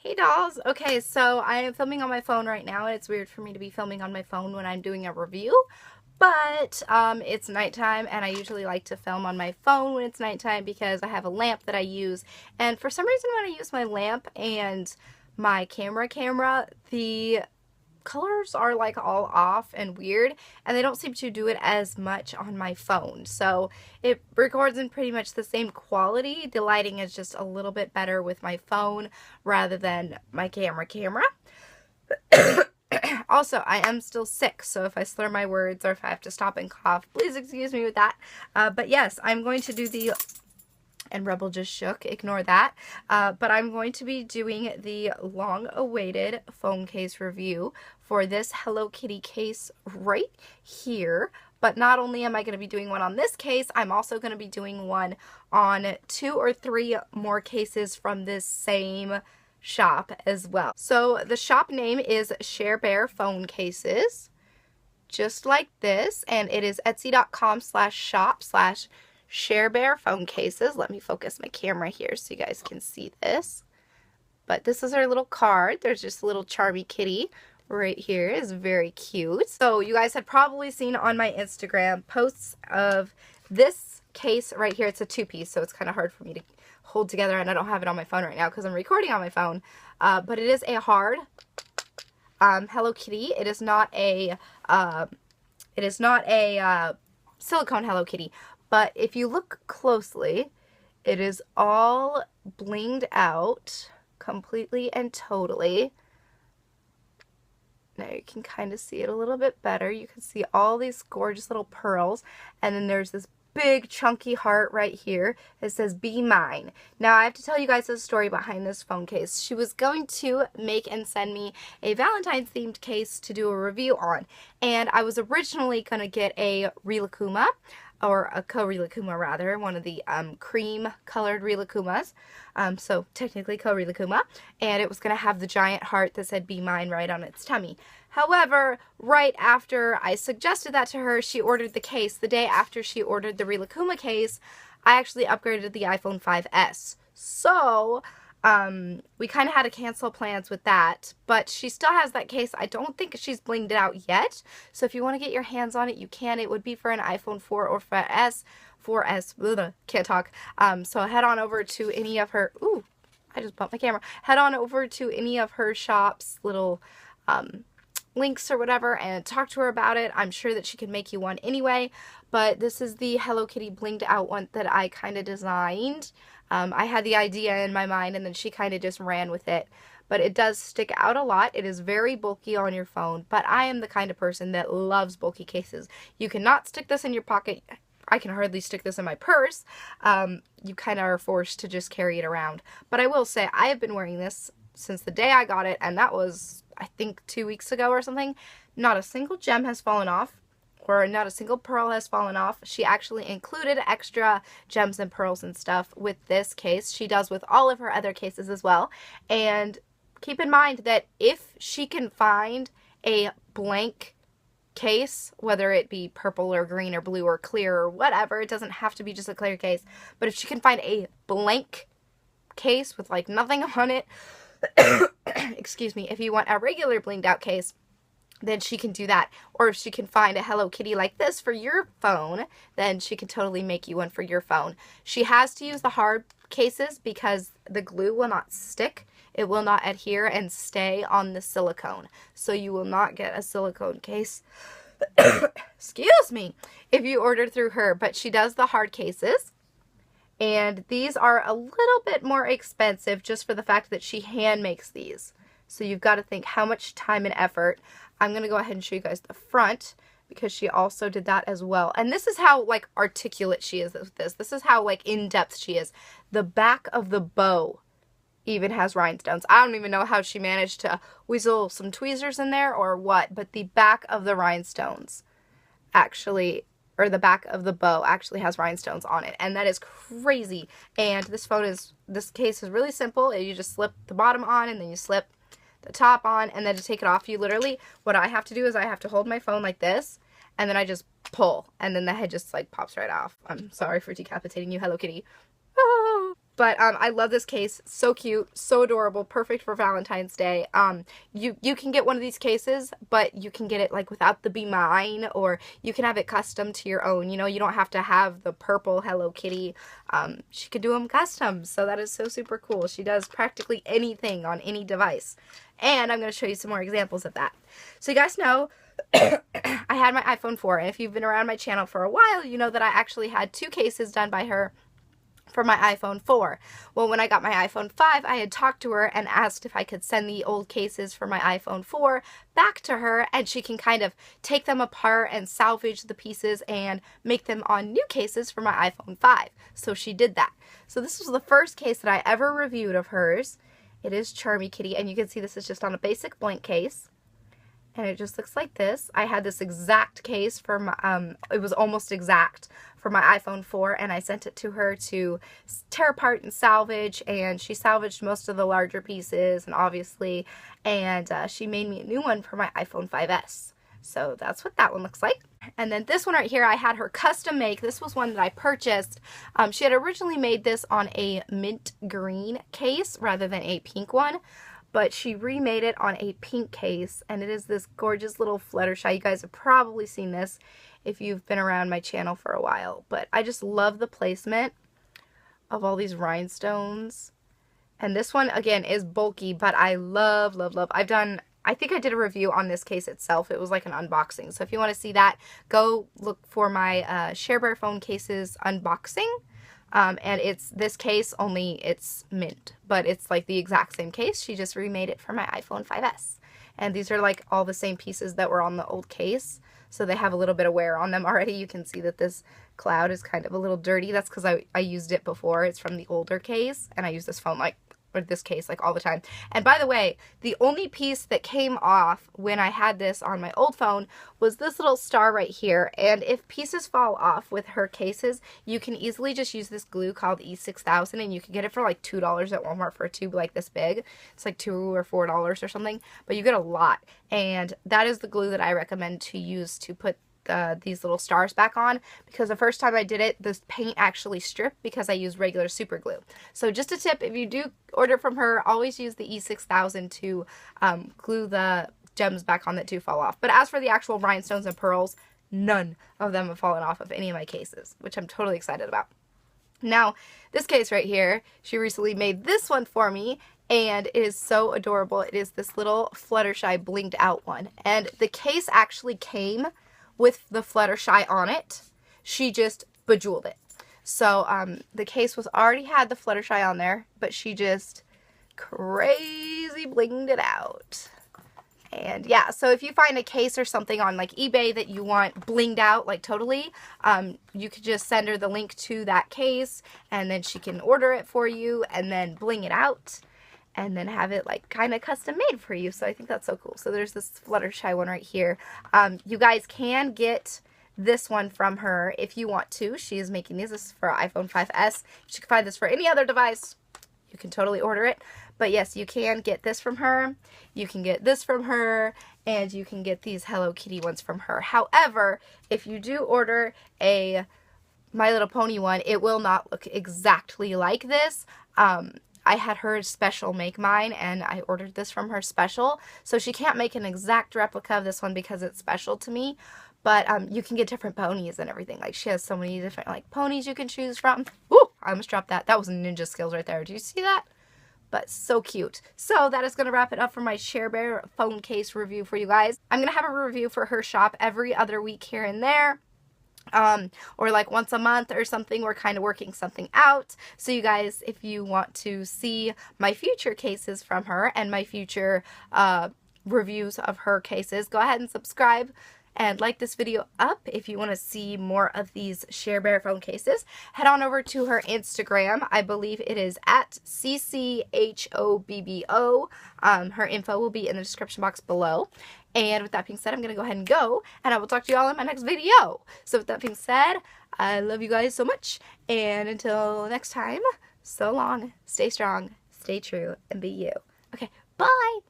Hey dolls! Okay, so I am filming on my phone right now, and it's weird for me to be filming on my phone when I'm doing a review, but it's nighttime, and I usually like to film on my phone when it's nighttime because I have a lamp that I use, and for some reason when I use my lamp and my camera, the colors are like all off and weird, and they don't seem to do it as much on my phone. So it records in pretty much the same quality. The lighting is just a little bit better with my phone rather than my camera. Also, I am still sick, so if I slur my words or if I have to stop and cough, please excuse me with that. But yes, I'm going to do the and Rebel just shook, ignore that. But I'm going to be doing the long-awaited phone case review for this Hello Kitty case right here. But not only am I going to be doing one on this case, I'm also going to be doing one on 2 or 3 more cases from this same shop as well. So the shop name is Cher Phone Cases, just like this, and it is etsy.com/shop/Cher phone cases. Let me focus my camera here so you guys can see this. But this is our little card. There's just a little charmy kitty right here. It's very cute. So you guys have probably seen on my Instagram posts of this case right here. It's a 2-piece, so it's kind of hard for me to hold together, and I don't have it on my phone right now because I'm recording on my phone. But it is a hard Hello Kitty. It is not a silicone Hello Kitty, but if you look closely, it is all blinged out completely and totally. Now you can kind of see it a little bit better. You can see all these gorgeous little pearls, and then there's this big chunky heart right here. It says "Be Mine." Now I have to tell you guys the story behind this phone case. She was going to make and send me a Valentine's themed case to do a review on, and I was originally going to get a Rilakkuma, or a co-Rilakkuma rather, one of the cream colored Rilakkumas, so technically co-Rilakkuma, and it was going to have the giant heart that said "Be Mine" right on its tummy. However, right after I suggested that to her, she ordered the case. The day after she ordered the Rilakkuma case, I actually upgraded the iPhone 5S. So, we kind of had to cancel plans with that, but she still has that case. I don't think she's blinged it out yet, so if you want to get your hands on it, you can. It would be for an iPhone 4 or 4S, can't talk. So head on over to any of her, ooh, I just bumped my camera. Head on over to any of her shop's little, links or whatever and talk to her about it. I'm sure that she can make you one anyway, but this is the Hello Kitty blinged out one that I kind of designed. I had the idea in my mind and then she kind of just ran with it, but it does stick out a lot. It is very bulky on your phone, but I am the kind of person that loves bulky cases. You cannot stick this in your pocket. I can hardly stick this in my purse. You kind of are forced to just carry it around, but I will say I have been wearing this since the day I got it, and that was, I think, 2 weeks ago or something. Not a single gem has fallen off, or not a single pearl has fallen off. She actually included extra gems and pearls and stuff with this case. She does with all of her other cases as well. And keep in mind that if she can find a blank case, whether it be purple or green or blue or clear or whatever, it doesn't have to be just a clear case, but if she can find a blank case with like nothing on it, excuse me, if you want a regular blinged out case, then she can do that. Or if she can find a Hello Kitty like this for your phone, then she can totally make you one for your phone. She has to use the hard cases because the glue will not stick. It will not adhere and stay on the silicone. So you will not get a silicone case, excuse me, if you order through her. But she does the hard cases. And these are a little bit more expensive just for the fact that she hand makes these. So you've got to think how much time and effort. I'm going to go ahead and show you guys the front because she also did that as well. And this is how like articulate she is with this. This is how like in-depth she is. The back of the bow even has rhinestones. I don't even know how she managed to weasel some tweezers in there or what, but the back of the rhinestones actually, or the back of the bow actually has rhinestones on it, and that is crazy. And this case is really simple. You just slip the bottom on, and then you slip the top on, and then to take it off, you literally, what I have to do is I have to hold my phone like this, and then I just pull, and then the head just like pops right off. I'm sorry for decapitating you, Hello Kitty. Ah. But I love this case. So cute, so adorable, perfect for Valentine's Day. You can get one of these cases, but you can get it like without the Be Mine, or you can have it custom to your own. You know, you don't have to have the purple Hello Kitty. She could do them custom, so that is so super cool. She does practically anything on any device. And I'm going to show you some more examples of that. So you guys know I had my iPhone 4, and if you've been around my channel for a while, you know that I actually had 2 cases done by her for my iPhone 4. Well, when I got my iPhone 5, I had talked to her and asked if I could send the old cases for my iPhone 4 back to her, and she can kind of take them apart and salvage the pieces and make them on new cases for my iPhone 5. So she did that. So this was the first case that I ever reviewed of hers. It is Charmy Kitty, and you can see this is just on a basic blank case. And it just looks like this. I had this exact case for my, it was almost exact for my iPhone 4, and I sent it to her to tear apart and salvage, and she salvaged most of the larger pieces, and obviously, and she made me a new one for my iPhone 5S. So that's what that one looks like. And then this one right here, I had her custom make. This was one that I purchased. She had originally made this on a mint green case rather than a pink one, but she remade it on a pink case, and it is this gorgeous little Fluttershy. You guys have probably seen this if you've been around my channel for a while, but I just love the placement of all these rhinestones. And this one, again, is bulky, but I love, love, love. I think I did a review on this case itself. It was like an unboxing. So if you want to see that, go look for my Cher Bear phone cases unboxing. And it's this case, only it's mint, but it's like the exact same case. She just remade it for my iPhone 5S. And these are like all the same pieces that were on the old case. So they have a little bit of wear on them already. You can see that this cloud is kind of a little dirty. That's because I used it before. It's from the older case, and I use this phone or this case like all the time. And by the way, the only piece that came off when I had this on my old phone was this little star right here. And if pieces fall off with her cases, you can easily just use this glue called E6000, and you can get it for like $2 at Walmart for a tube like this big. It's like $2 or $4 or something, but you get a lot. And that is the glue that I recommend to use to put these little stars back on, because the first time I did it, this paint actually stripped because I used regular super glue. So just a tip, if you do order from her, always use the E6000 to glue the gems back on that do fall off. But as for the actual rhinestones and pearls, none of them have fallen off of any of my cases, which I'm totally excited about. Now, this case right here, she recently made this one for me, and it is so adorable. It is this little Fluttershy blinged out one, and the case actually came with the Fluttershy on it. She just bejeweled it. So the case already had the Fluttershy on there, but she just crazy blinged it out. And yeah, so if you find a case or something on like eBay that you want blinged out like totally, you could just send her the link to that case, and then she can order it for you and then bling it out, and then have it like kind of custom made for you. So I think that's so cool. So there's this Fluttershy one right here. You guys can get this one from her if you want to. She is making these. This is for iPhone 5S. You can find this for any other device. You can totally order it. But yes, you can get this from her. You can get this from her. And you can get these Hello Kitty ones from her. However, if you do order a My Little Pony one, it will not look exactly like this. I had her special make mine, and I ordered this from her special. So she can't make an exact replica of this one because it's special to me. But you can get different ponies and everything. Like, she has so many different like ponies you can choose from. Ooh, I almost dropped that. That was ninja skills right there. Do you see that? But so cute. So that is going to wrap it up for my Cher Bear phone case review for you guys. I'm going to have a review for her shop every other week here and there. Or like once a month or something. We're kind of working something out. So you guys, if you want to see my future cases from her and my future reviews of her cases, go ahead and subscribe and like this video up if you want to see more of these Cher Bear phone cases. Head on over to her Instagram. I believe it is at CCHOBBO. Her info will be in the description box below. And with that being said, I'm going to go ahead and go, and I will talk to you all in my next video. So with that being said, I love you guys so much, and until next time, so long, stay strong, stay true, and be you. Okay, bye!